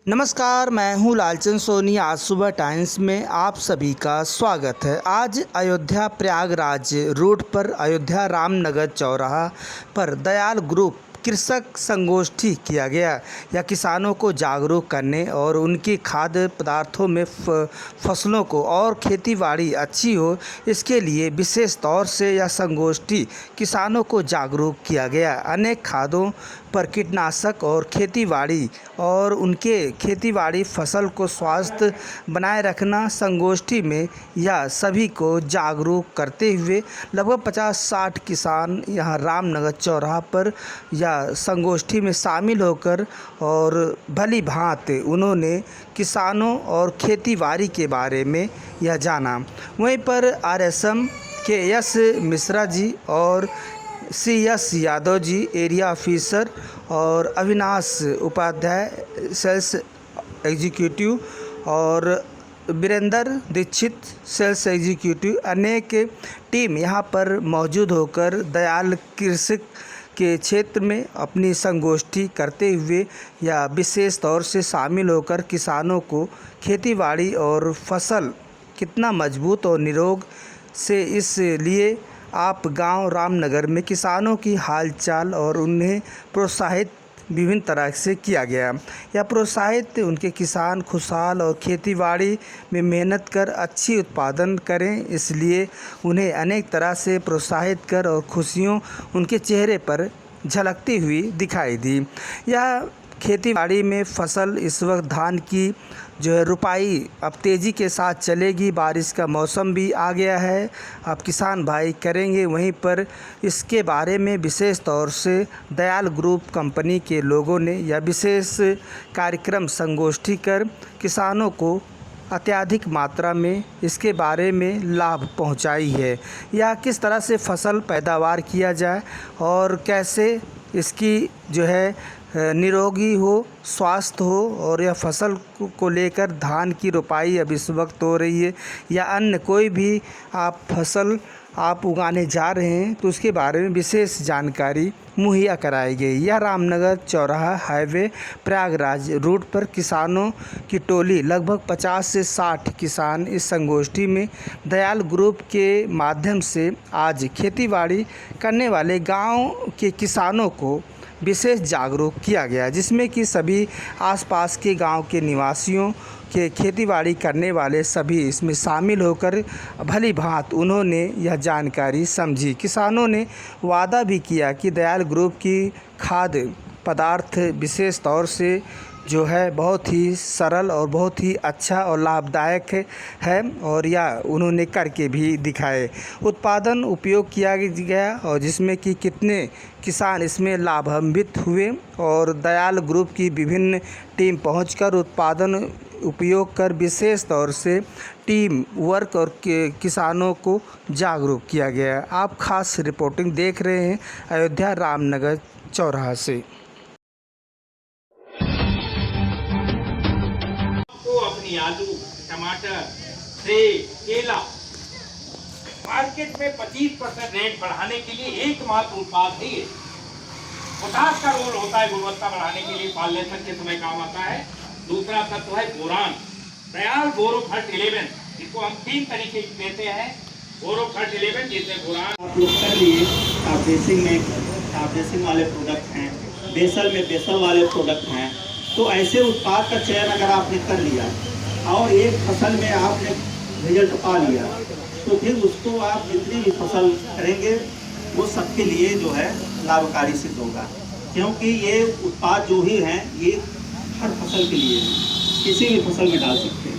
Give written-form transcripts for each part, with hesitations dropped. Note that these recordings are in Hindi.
नमस्कार, मैं हूं लालचंद सोनी। आज सुबह टाइम्स में आप सभी का स्वागत है। आज अयोध्या प्रयागराज रोड पर अयोध्या रामनगर चौराहा पर दयाल ग्रुप कृषक संगोष्ठी किया गया। यह किसानों को जागरूक करने और उनकी खाद्य पदार्थों में फसलों को और खेतीबाड़ी अच्छी हो, इसके लिए विशेष तौर से यह संगोष्ठी किसानों को जागरूक किया गया। अनेक खादों पर कीटनाशक और खेतीबाड़ी और उनके खेतीबाड़ी फसल को स्वस्थ बनाए रखना संगोष्ठी में यह सभी को जागरूक करते हुए लगभग 50-60 किसान यहाँ रामनगर चौराहा पर यह संगोष्ठी में शामिल होकर और भली भांति उन्होंने किसानों और खेतीबाड़ी के बारे में यह जाना। वहीं पर आरएसएम के एस मिश्रा जी और CS Yadav ji area officer और अविनाश उपाध्याय सेल्स एग्जीक्यूटिव और वीरेंद्र दीक्षित सेल्स एग्जीक्यूटिव अनेक टीम यहाँ पर मौजूद होकर दयाल कृषि के क्षेत्र में अपनी संगोष्ठी करते हुए या विशेष तौर से शामिल होकर किसानों को खेतीबाड़ी और फसल कितना मजबूत और निरोग से इसलिए आप गांव रामनगर में किसानों की हालचाल और उन्हें प्रोत्साहित विभिन्न तरह से किया गया। यह प्रोत्साहित उनके किसान खुशहाल और खेतीबाड़ी में मेहनत कर अच्छी उत्पादन करें, इसलिए उन्हें अनेक तरह से प्रोत्साहित कर और खुशियों उनके चेहरे पर झलकती हुई दिखाई दी। यह खेतीबाड़ी में फसल इस वक्त धान की जो है रुपाई अब तेज़ी के साथ चलेगी। बारिश का मौसम भी आ गया है, अब किसान भाई करेंगे। वहीं पर इसके बारे में विशेष तौर से दयाल ग्रुप कंपनी के लोगों ने यह विशेष कार्यक्रम संगोष्ठी कर किसानों को अत्यधिक मात्रा में इसके बारे में लाभ पहुंचाई है। या किस तरह से फसल पैदावार किया जाए और कैसे इसकी जो है निरोगी हो, स्वास्थ्य हो और यह फसल को लेकर धान की रोपाई अब इस वक्त हो रही है या अन्य कोई भी आप फसल आप उगाने जा रहे हैं तो उसके बारे में विशेष जानकारी मुहैया कराई गई। यह रामनगर चौराहा हाईवे प्रयागराज रूट पर किसानों की टोली लगभग 50 से 60 किसान इस संगोष्ठी में दयाल ग्रुप के माध्यम से आज खेतीबाड़ी करने वाले गांव के किसानों को विशेष जागरूक किया गया, जिसमें कि सभी आसपास के गांव के निवासियों के खेतीबाड़ी करने वाले सभी इसमें शामिल होकर भली भांति उन्होंने यह जानकारी समझी। किसानों ने वादा भी किया कि दयाल ग्रुप की खाद्य पदार्थ विशेष तौर से जो है बहुत ही सरल और बहुत ही अच्छा और लाभदायक है और यह उन्होंने करके भी दिखाए। उत्पादन उपयोग किया गया और जिसमें कि कितने किसान इसमें लाभान्वित हुए और दयाल ग्रुप की विभिन्न टीम पहुंचकर उत्पादन उपयोग कर विशेष तौर से टीम वर्क और किसानों को जागरूक किया गया। आप खास रिपोर्टिंग देख रहे हैं अयोध्या रामनगर चौराहा से। अपनी आलू, टमाटर, सेब, केला मार्केट में 25% रेट बढ़ाने के लिए एकमात्र उत्पाद है ये। पोटाश का रोल होता है गुणवत्ता बढ़ाने के लिए, पालनेशन के समय काम आता है। दूसरा तत्व है बोरान, दयाल बोरोफर्ट 11, इसको हम 3 तरीके से देते हैं। बोरोफर्ट 11 जिसमें बोरान आप लोग कर लिए, ड्रेसिंग में ड्रेसिंग वाले प्रोडक्ट हैं, बेसल में बेसल वाले प्रोडक्ट हैं। तो ऐसे उत्पाद का चयन अगर आपने कर लिया और एक फसल में आपने रिजल्ट पा लिया तो फिर उसको आप जितनी भी फसल करेंगे वो सबके लिए जो है लाभकारी सिद्ध होगा, क्योंकि ये उत्पाद जो ही हैं ये हर फसल के लिए किसी भी फसल में डाल सकते हैं।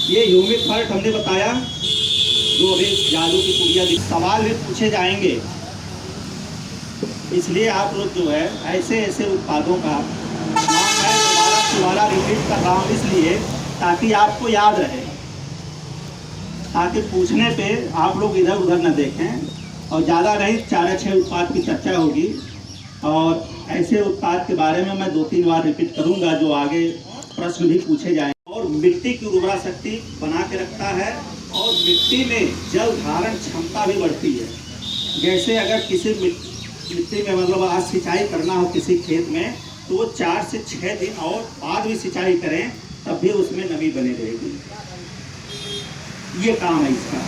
ये ह्यूमिक फर्ट हमने बताया जो अभी जादू की पुड़िया सवाल भी पूछे जाएंगे, इसलिए आप लोग जो है ऐसे ऐसे उत्पादों का मैं दोबारा रिपीट कर रहा हूँ इसलिए ताकि आपको याद रहे, ताकि पूछने पे आप लोग इधर उधर न देखें। और ज़्यादा नहीं 4-6 उत्पाद की चर्चा होगी और ऐसे उत्पाद के बारे में मैं 2-3 बार रिपीट करूँगा जो आगे प्रश्न भी पूछे जाएँ। और मिट्टी की उर्वरा शक्ति बना के रखता है और मिट्टी में जल धारण क्षमता भी बढ़ती है। जैसे अगर किसी मिट्टी में मतलब आज सिंचाई करना हो किसी खेत में तो वो 4 से 6 दिन और बाद भी सिंचाई करें तब भी उसमें नमी बनी रहेगी। ये काम है इसका।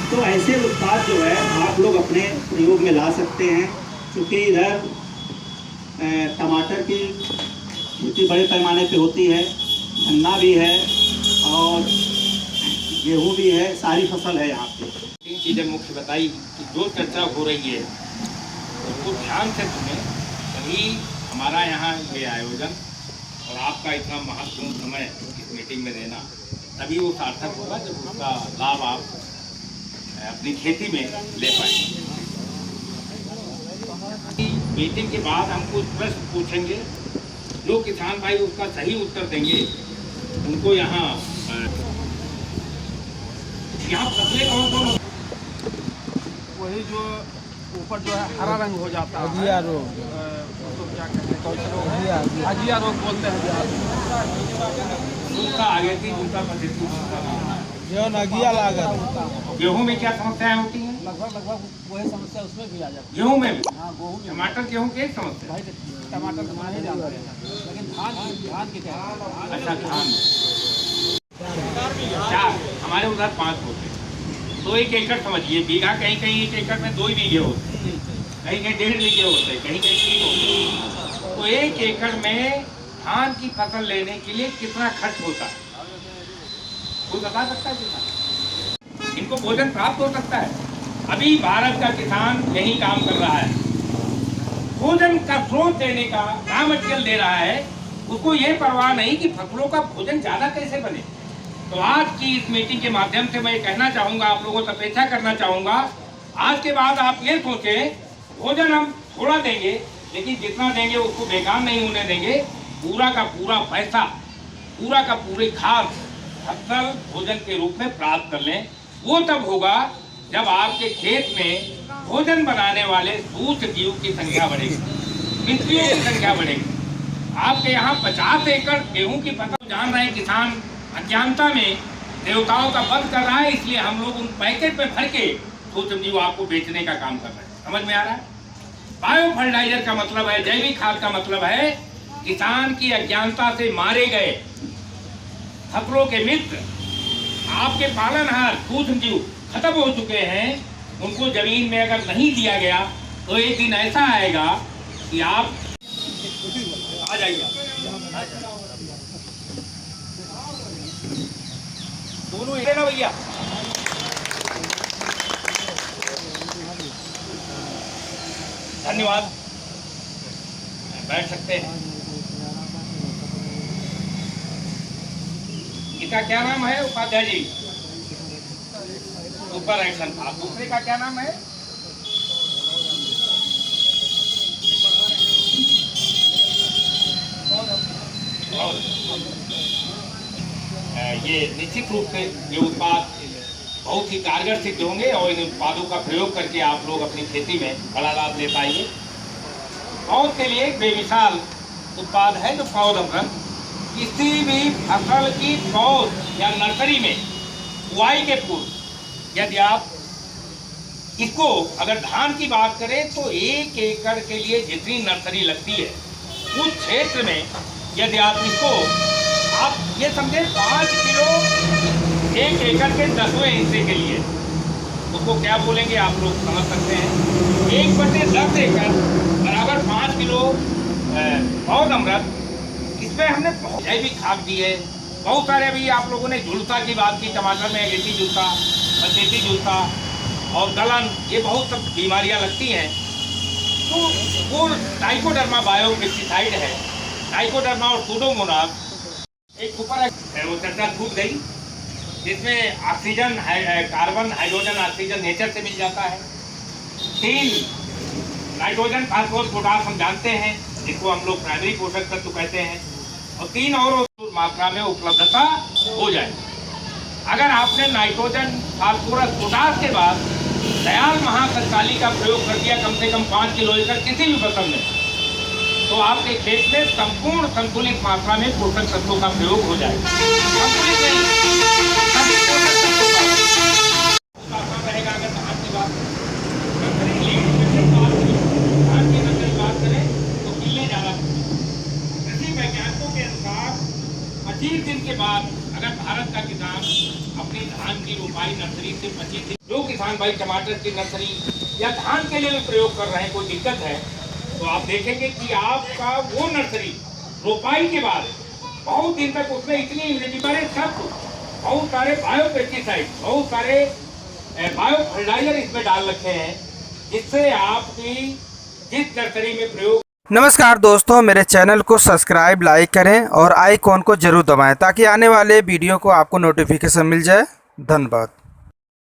तो ऐसे उत्पाद जो है आप लोग अपने प्रयोग में ला सकते हैं, क्योंकि इधर टमाटर की खेती बड़े पैमाने पे होती है, गन्ना भी है और गेहूँ भी है, सारी फसल है यहाँ पे। 3 चीज़ें मुख्य बताई कि जो चर्चा हो रही है उसको ध्यान से सुने, तभी हमारा यहाँ ये आयोजन और आपका इतना महत्वपूर्ण समय इस मीटिंग में देना तभी वो सार्थक होगा जब उसका लाभ आप अपनी खेती में ले पाएंगे। मीटिंग के बाद हम कुछ प्रश्न पूछेंगे, जो किसान भाई उसका सही उत्तर देंगे उनको यहाँ फसलें कौन कौन वही जो ऊपर जो है हरा रंग हो जाता है, हजिया रोग, तो क्या कहते हैं, कौन सा रोग? हजिया रोग बोलते हैं। दूसरा आगे थी, दूसरा पद्धति हजिया लागत। गेहूं में क्या समस्याएं होती हैं? लगभग वही समस्या उसमें भी आ जाती है। गेहूं में भी? हाँ, गेहूँ में। टमाटर गेहूं की एक समस्या। भाई टमाटर तो नहीं जानते हैं, लेकिन धान की क्या है? अच्छा, धान 4, हमारे उधर 5 होते हैं। तो 1 एकड़ समझिए, बीघा कहीं कहीं 1 एकड़ में 2 ही बीघे होते हैं, कहीं कहीं 1.5 बीघे होते हैं, कहीं कहीं 3 होते हैं। तो 1 एकड़ में धान की फसल लेने के लिए कितना खर्च होता है, कोई बता सकता है किसान? इनको भोजन प्राप्त हो सकता है? अभी भारत का किसान यही काम कर रहा है, भोजन का स्रोत देने का रॉ मटेरियल दे रहा है, उसको ये परवाह नहीं कि फसलों का भोजन ज्यादा कैसे बने। तो आज की इस मीटिंग के माध्यम से मैं कहना चाहूंगा, आप लोगों से अपेक्षा करना चाहूंगा, आज के बाद आप ये सोचें भोजन हम थोड़ा देंगे, लेकिन जितना देंगे उसको बेकार नहीं होने देंगे। पूरा का पूरा पैसा, पूरा का पूरी खाद फसल भोजन के रूप में प्राप्त कर लें। वो तब होगा जब आपके खेत में भोजन बनाने वाले सूक्ष्म जीव की संख्या बढ़ेगी, मित्रियों की संख्या बढ़ेगी। आपके यहाँ 50 एकड़ गेहूं की फसल जान रहे किसान अज्ञानता में देवताओं का वध कर रहा है, इसलिए हम लोग उन पैकेट में भर के सूक्ष्म जीव आपको बेचने का काम कर रहे हैं। समझ में आ रहा है? बायो फर्टिलाइजर का मतलब है, जैविक खाद का मतलब है किसान की अज्ञानता से मारे गए फसलों के मित्र, आपके पालनहार सूक्ष्म जीव खत्म हो चुके हैं, उनको जमीन में अगर नहीं दिया गया तो एक दिन ऐसा आएगा कि आप आ जाइए दोनों एक ना भैया। धन्यवाद, बैठ सकते हैं। इसका क्या नाम है उपाध्याय जी? सुपर एक्शन था। दूसरे का क्या नाम है? ये निश्चित रूप से ये उत्पाद बहुत ही कारगर सिद्ध होंगे और इन उत्पादों का प्रयोग करके आप लोग अपनी खेती में बड़ा लाभ ले पाएंगे। पौध के लिए एक बेमिसाल उत्पाद है जो पौध अमृत। किसी भी फसल की पौध या नर्सरी में बुआई के पूर्व यदि आप इसको, अगर धान की बात करें तो 1 एकड़ के लिए जितनी नर्सरी लगती है उस क्षेत्र में यदि आप इसको, आप ये समझे 5 किलो 1 एकड़ के 10वें हिस्से के लिए, उसको क्या बोलेंगे आप लोग समझ सकते हैं। 1/10 एकड़ बराबर 5 किलो पौध अमृत। इसमें हमने जैविक खाद दी है, बहुत सारे अभी आप लोगों ने झुलसा की बात की, टमाटर में अगेती झुलसा, बचेती झुलसा और गलन, ये बहुत सब बीमारियां लगती हैं। तो वो ट्राइकोडर्मा बायोपेस्टिसाइड है, ट्राइकोडर्मा और सूडोमोनास एक सुपर वो चर्चा छूट गई, जिसमें oxygen, carbon, hydrogen, oxygen nature से मिल जाता है। 3 नाइट्रोजन, फास्फोरस, पोटास हम जानते हैं, जिसको हम लोग प्राइमरी पोषक तत्व कहते हैं, और 3 और मात्रा में उपलब्धता हो जाए। अगर आपने नाइट्रोजन, फास्फोरस, पोटास के बाद दयाल महाशक्तिशाली का प्रयोग कर दिया कम से कम 5 किलो एकड़ किसी भी फसल में, तो आपके खेत में संपूर्ण संतुलित मात्रा में पोषक तत्वों का प्रयोग हो जाएगा। संतुलित नहीं, सभी पोषक तत्वों का रहेगा। अगर धान की बात धान की नकल बात करें तो किले ज्यादा, 25 दिन के बाद अगर भारत का किसान अपनी धान की रोपाई नर्सरी से 25 दिन, जो किसान भाई टमाटर की नर्सरी या धान के लिए भी प्रयोग कर रहे हैं, कोई दिक्कत है तो आप देखेंगे कि आपका वो नर्सरी रोपाई के बाद बहुत दिन तक उसमें इतनी इम्यूनिटी पर सब बहुत सारे बायो पेस्टिसाइड, बहुत सारे बायो फर्टिलाइजर इसमें डाल रखे हैं, जिससे आपकी जिस नर्सरी में प्रयोग। नमस्कार दोस्तों, मेरे चैनल को सब्सक्राइब, लाइक करें और आइकॉन को जरूर दबाएं ताकि आने वाले वीडियो को आपको नोटिफिकेशन मिल जाए। धन्यवाद।